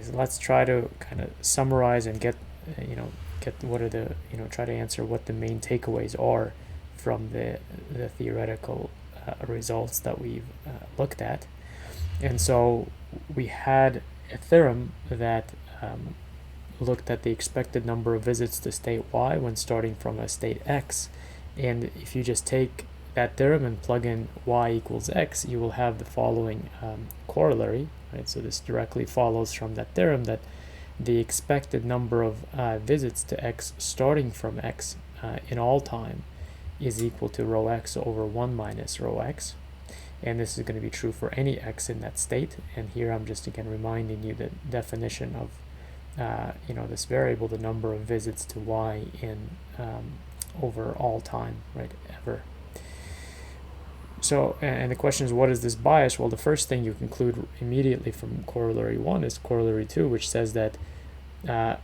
so let's try to kind of summarize and get what are the try to answer what the main takeaways are from the theoretical results that we've looked at. And so we had a theorem that looked at the expected number of visits to state y when starting from a state x, and if you just take that theorem and plug in y equals x, you will have the following corollary, right? So this directly follows from that theorem that the expected number of visits to x starting from x in all time is equal to rho x over 1 minus rho x. And this is going to be true for any x in that state. And here I'm just again reminding you the definition of this variable, the number of visits to y in over all time, right, ever. So, and the question is, what is this bias? Well, the first thing you conclude immediately from corollary 1 is corollary 2, which says that a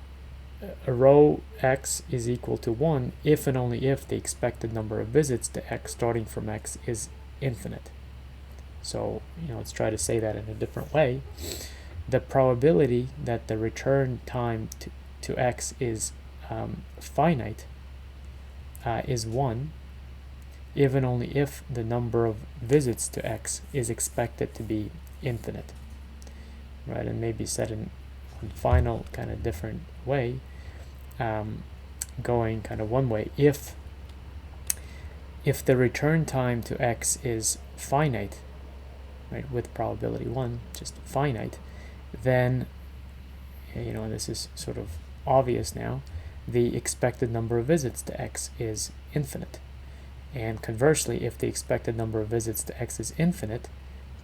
rho x is equal to 1 if and only if the expected number of visits to x starting from x is infinite. So, let's try to say that in a different way. The probability that the return time to x is finite is 1 if and only if the number of visits to x is expected to be infinite, right? And maybe said in one final kind of different way, going kind of one way, if the return time to x is finite, right, with probability 1, just finite, then, and this is sort of obvious now, the expected number of visits to x is infinite. And conversely, if the expected number of visits to x is infinite,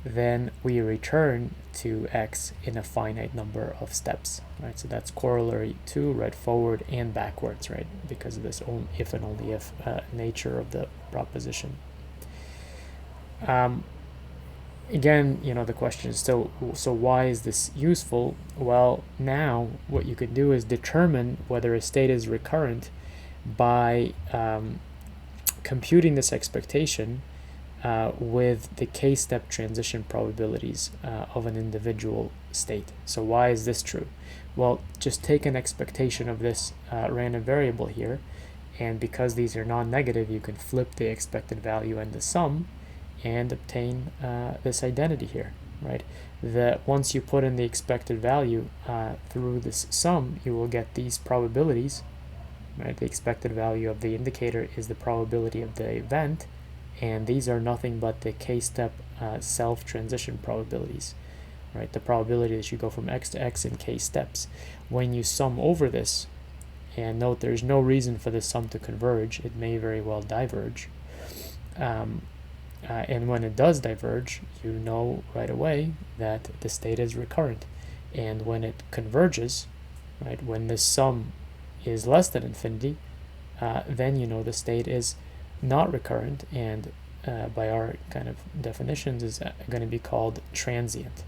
then we return to x in a finite number of steps, right? So that's corollary 2, right, forward and backwards, right, because of this if and only if nature of the proposition. Again, the question is so why is this useful? Well, now what you could do is determine whether a state is recurrent by computing this expectation with the k-step transition probabilities of an individual state. So why is this true? Well, just take an expectation of this random variable here, and because these are non-negative, you can flip the expected value and the sum and obtain this identity here, right? That once you put in the expected value through this sum, you will get these probabilities, right? The expected value of the indicator is the probability of the event, and these are nothing but the k-step self-transition probabilities, right? The probability that you go from x to x in k steps. When you sum over this, and note there's no reason for this sum to converge, it may very well diverge. And when it does diverge, you know right away that the state is recurrent. And when it converges, right, when this sum is less than infinity, then you know the state is not recurrent, and by our kind of definitions is going to be called transient.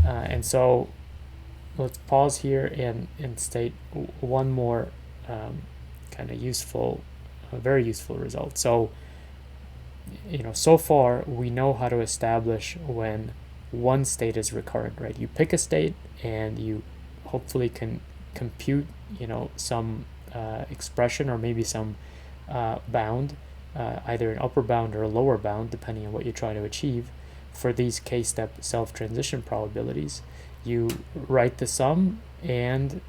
And so let's pause here and state one more kind of useful, very useful result. So, so far we know how to establish when one state is recurrent, right? You pick a state and you hopefully can compute, some expression or maybe some bound, either an upper bound or a lower bound, depending on what you're trying to achieve, for these k-step self-transition probabilities. You write the sum, and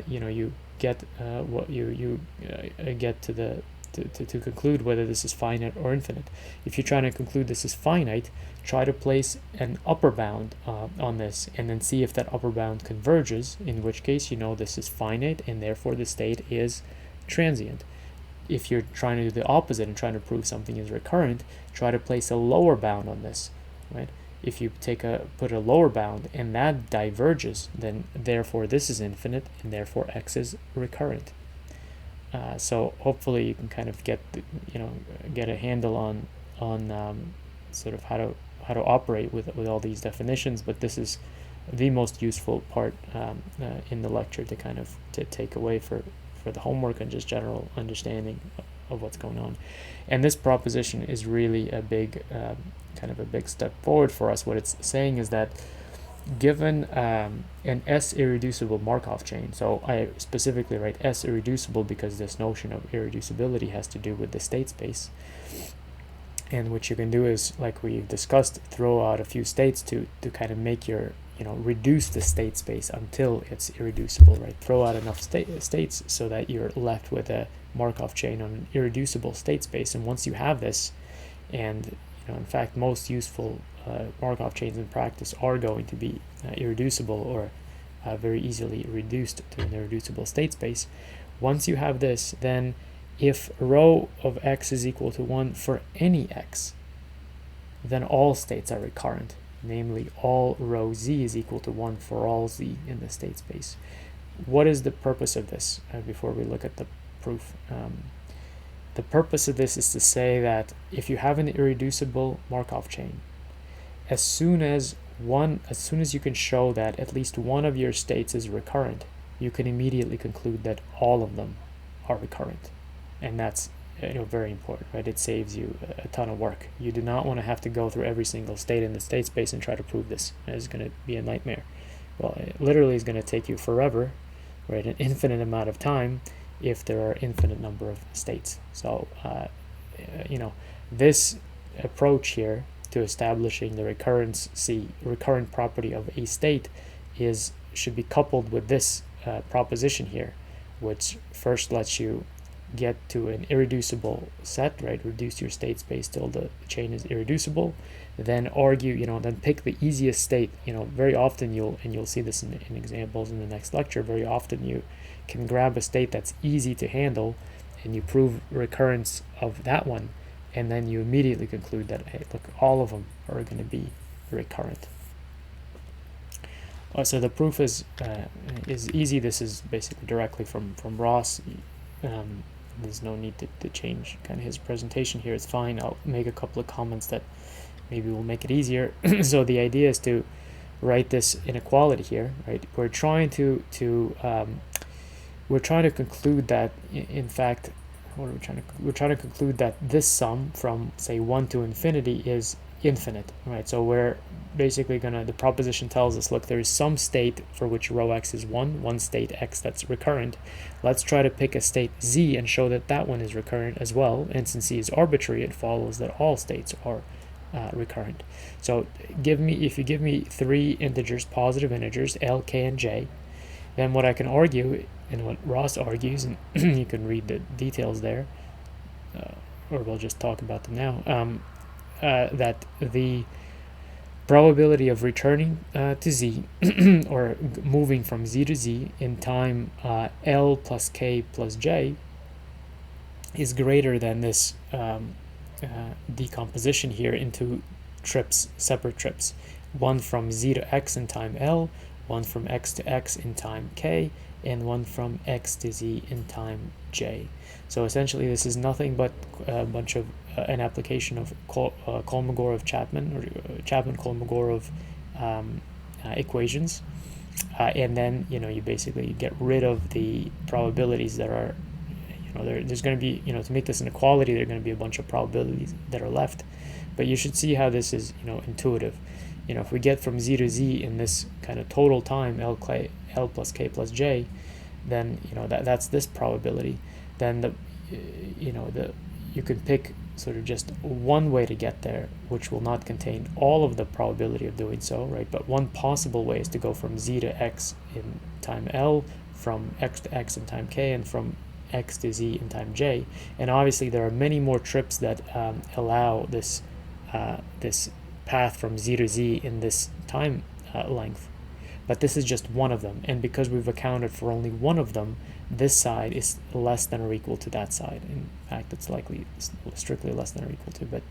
you get what you get to conclude whether this is finite or infinite. If you're trying to conclude this is finite, try to place an upper bound on this, and then see if that upper bound converges, in which case this is finite and therefore the state is transient. If you're trying to do the opposite and trying to prove something is recurrent, try to place a lower bound on this, right? If you put a lower bound and that diverges, then therefore this is infinite and therefore x is recurrent. So hopefully you can kind of get a handle on sort of how to operate with all these definitions. But this is the most useful part in the lecture to kind of to take away for the homework and just general understanding of what's going on. And this proposition is really a big kind of a big step forward for us. What it's saying is that given an S irreducible Markov chain, so I specifically write S irreducible because this notion of irreducibility has to do with the state space. And what you can do is, like we've discussed, throw out a few states to kind of make your, reduce the state space until it's irreducible, right? Throw out enough states so that you're left with a Markov chain on an irreducible state space. And once you have this, and in fact, most useful Markov chains in practice are going to be irreducible or very easily reduced to an irreducible state space. Once you have this, then if rho of x is equal to 1 for any x, then all states are recurrent. Namely, all rho z is equal to 1 for all z in the state space. What is the purpose of this before we look at the proof? The purpose of this is to say that if you have an irreducible Markov chain, as soon as you can show that at least one of your states is recurrent, you can immediately conclude that all of them are recurrent. And that's very important, right? It saves you a ton of work. You do not want to have to go through every single state in the state space and try to prove this. It's going to be a nightmare. Well, it literally is going to take you forever, right? An infinite amount of time if there are infinite number of states. So, this approach here to establishing the recurrent property of a state should be coupled with this proposition here, which first lets you get to an irreducible set, right? Reduce your state space till the chain is irreducible. Then argue, then pick the easiest state. Very often you'll see this in examples in the next lecture. Very often you can grab a state that's easy to handle, and you prove recurrence of that one, and then you immediately conclude that, hey, look, all of them are going to be recurrent. So the proof is easy. This is basically directly from Ross. There's no need to change kind of his presentation here. It's fine. I'll make a couple of comments that maybe will make it easier. So the idea is to write this inequality here, right? We're trying to conclude that, in fact, we're trying to conclude that this sum from, say, 1 to infinity is infinite, right? So we're basically the proposition tells us, look, there is some state for which rho x is 1 state x that's recurrent. Let's try to pick a state z and show that that one is recurrent as well. And since z is arbitrary, it follows that all states are recurrent. So if you give me 3 integers, positive integers, L, K, and J, then what I can argue, and what Ross argues, and you can read the details there, or we'll just talk about them now, that the probability of returning to z, or moving from z to z in time L plus K plus J is greater than this decomposition here into separate trips. One from z to x in time L, one from x to x in time K, and one from x to z in time J. So essentially this is nothing but a bunch of an application of Kolmogorov-Chapman, or Chapman-Kolmogorov equations, and then you basically get rid of the probabilities that are, there's going to be, to make this an equality, there are going to be a bunch of probabilities that are left. But you should see how this is intuitive. If we get from z to z in this kind of total time L plus K plus J, then that's this probability. Then you can pick sort of just one way to get there, which will not contain all of the probability of doing so, right? But one possible way is to go from z to x in time L, from x to x in time K, and from x to z in time J. And obviously there are many more trips that allow this path from z to z in this time length. But this is just one of them, and because we've accounted for only one of them, this side is less than or equal to that side. In fact, it's likely strictly less than or equal to, but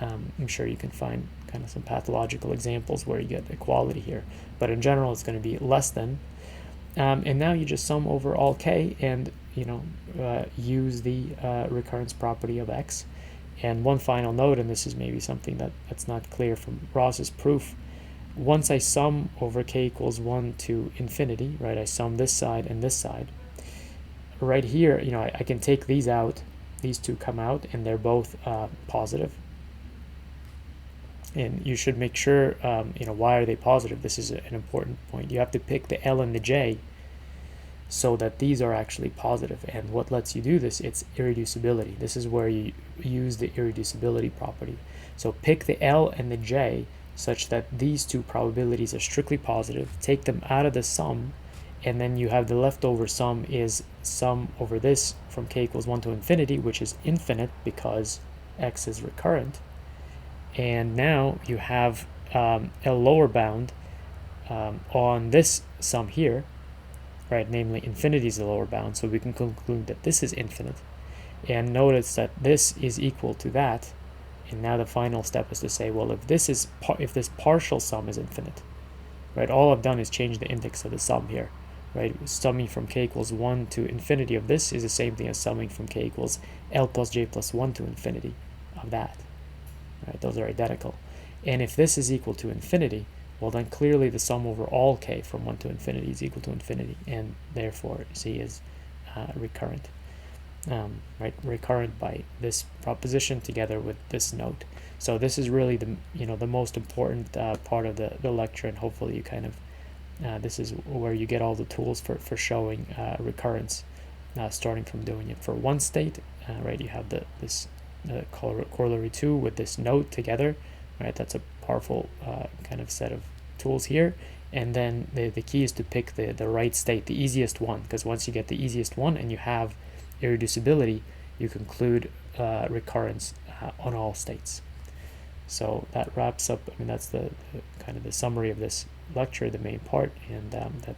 I'm sure you can find kind of some pathological examples where you get equality here. But in general, it's going to be less than. And now you just sum over all k and use the recurrence property of x. And one final note, and this is maybe something that's not clear from Ross's proof. Once I sum over k equals 1 to infinity, right, I sum this side and this side. Right here, I can take these out. These two come out, and they're both positive. And you should make sure, why are they positive? This is an important point. You have to pick the L and the J so that these are actually positive. And what lets you do this, it's irreducibility. This is where you use the irreducibility property. So pick the L and the J such that these two probabilities are strictly positive, take them out of the sum, and then you have the leftover sum is sum over this from k equals 1 to infinity, which is infinite because x is recurrent. And now you have a lower bound on this sum here, right? Namely, infinity is the lower bound, so we can conclude that this is infinite. And notice that this is equal to that. And now the final step is to say, well, if this partial sum is infinite, right? All I've done is change the index of the sum here, right? Summing from k equals 1 to infinity of this is the same thing as summing from k equals L plus J plus 1 to infinity of that. Right, those are identical. And if this is equal to infinity, well then clearly the sum over all k from 1 to infinity is equal to infinity, and therefore C is recurrent. Right, recurrent by this proposition together with this note. So this is really the most important part of the lecture, and hopefully you kind of this is where you get all the tools for showing recurrence, starting from doing it for one state. Right, you have this corollary 2 with this note together, right? That's a powerful kind of set of tools here. And then the key is to pick the right state, the easiest one, because once you get the easiest one and you have irreducibility, you conclude recurrence on all states. So that wraps up, that's the kind of the summary of this lecture, the main part, and that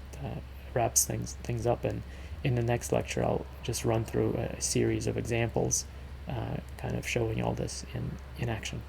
wraps things up. And in the next lecture, I'll just run through a series of examples kind of showing all this in action.